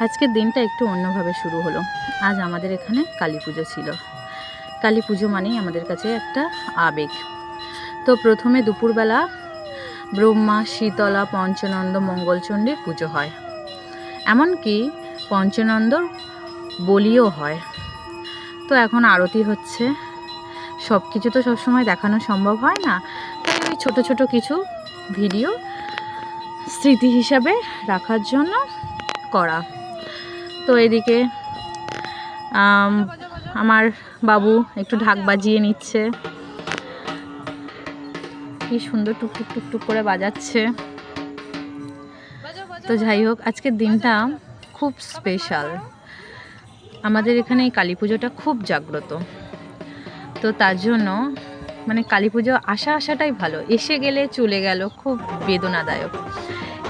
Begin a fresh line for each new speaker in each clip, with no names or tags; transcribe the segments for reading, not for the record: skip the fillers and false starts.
আজকের দিনটা একটু অন্যভাবে শুরু হলো। আজ আমাদের এখানে কালী পুজো ছিল। কালী পুজো মানেই আমাদের কাছে একটা আবেগ। তো প্রথমে দুপুরবেলা ব্রহ্মা, শীতলা, পঞ্চনন্দ, মঙ্গলচণ্ডীর পুজো হয়। এমনকি পঞ্চনন্দর বলিও হয়। তো এখন আরতি হচ্ছে। সব কিছু তো সবসময় দেখানো সম্ভব হয় না, তাই ওই ছোটো ছোটো কিছু ভিডিও স্মৃতি হিসাবে রাখার জন্য করা। তো এদিকে আমার বাবু একটু ঢাক বাজিয়ে নিচ্ছে, কি সুন্দর টুকটুক টুকটুক করে বাজাচ্ছে। তো যাই হোক, আজকের দিনটা খুব স্পেশাল। আমাদের এখানে এই কালী পুজোটা খুব জাগ্রত। তো তার জন্য কালী পুজো আসাটাই ভালো, এসে গেলে চলে গেল খুব বেদনাদায়ক।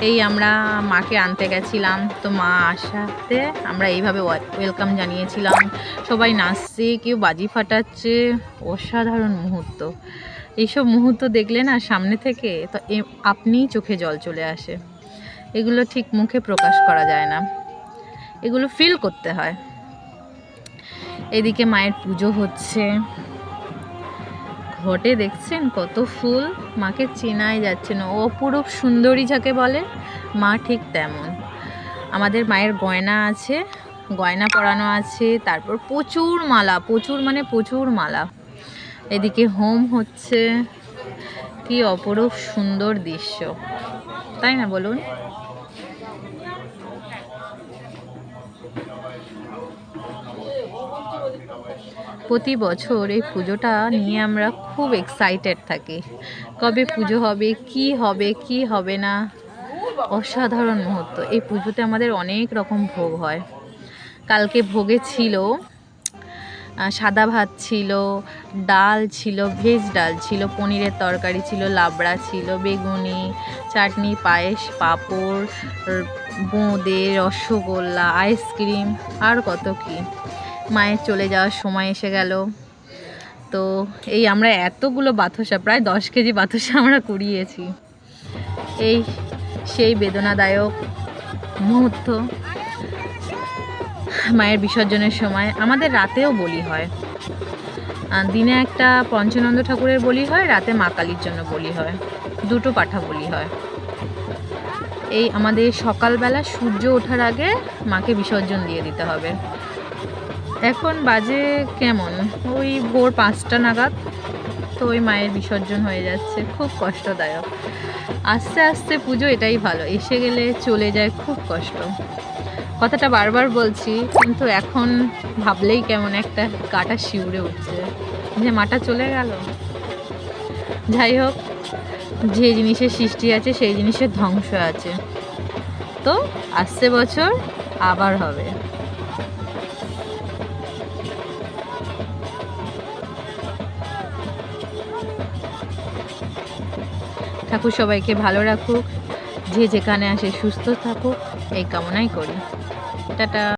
এই আমরা মাকে আনতে গেছিলাম, তো মা আসাতে আমরা এইভাবে ওয়েলকাম জানিয়েছিলাম। সবাই নাচছে, কেউ বাজি ফাটাচ্ছে, অসাধারণ মুহূর্ত। এইসব মুহূর্ত দেখলে না সামনে থেকে তো আপনিই চোখে জল চলে আসে। এগুলো ঠিক মুখে প্রকাশ করা যায় না, এগুলো ফিল করতে হয়। এদিকে মায়ের পুজো হচ্ছে, ঘটে দেখছেন কত ফুল, মাকে চেনাই যাচ্ছে না। অপরূপ সুন্দরী যাকে বলে মা ঠিক তেমন। আমাদের মায়ের গয়না আছে, গয়না পরানো আছে, তারপর প্রচুর মালা, প্রচুর মালা। এদিকে হোম হচ্ছে, কি অপরূপ সুন্দর দৃশ্য, তাই না বলুন? প্রতি বছর এই পুজোটা নিয়ে আমরা খুব এক্সাইটেড থাকি, কবে পুজো হবে, কি হবে না। অসাধারণ মুহূর্ত। এই পুজোতে আমাদের অনেক রকম ভোগ হয়। কালকে ভোগে ছিল সাদা ভাত ছিল, ডাল ছিল, ভেজ ডাল ছিল, পনিরের তরকারি ছিল, লাবড়া ছিল, বেগুনি, চাটনি, পায়েস, পাঁপড়, বোঁদে, রসগোল্লা, আইসক্রিম, আর কত কি। মায়ের চলে যাওয়ার সময় এসে গেল। তো এই আমরা এতগুলো বাতাসা, প্রায় 10 কেজি বাতাসা আমরা কুড়িয়েছি। এই সেই বেদনাদায়ক মুহূর্ত। মায়ের বিসর্জনের সময় আমাদের রাতেও বলি হয়। দিনে একটা পঞ্চনন্দ ঠাকুরের বলি হয়, রাতে মা কালীর জন্য বলি হয়, দুটো পাঠা বলি হয়। এই আমাদের সকালবেলা সূর্য ওঠার আগে মাকে বিসর্জন দিয়ে দিতে হবে। এখন বাজে কেমন, ওই ভোর 5টা নাগাদ। তো ওই মায়ের বিসর্জন হয়ে যাচ্ছে, খুব কষ্টদায়ক। আস্তে আস্তে পুজো, এটাই ভালো। এসে গেলে চলে যায়, খুব কষ্ট। কথাটা বারবার বলছি, কিন্তু এখন ভাবলেই কেমন একটা গাটা শিউরে উঠছে যে মাটা চলে গেল। যাই হোক, যে জিনিসের সৃষ্টি আছে সেই জিনিসের ধ্বংস আছে। তো আসছে বছর আবার হবে। ঠাকুর সবাইকে ভালো রাখুক, যে যেখানে আসে সুস্থ থাকুক, এই কামনাই করি। টাটা।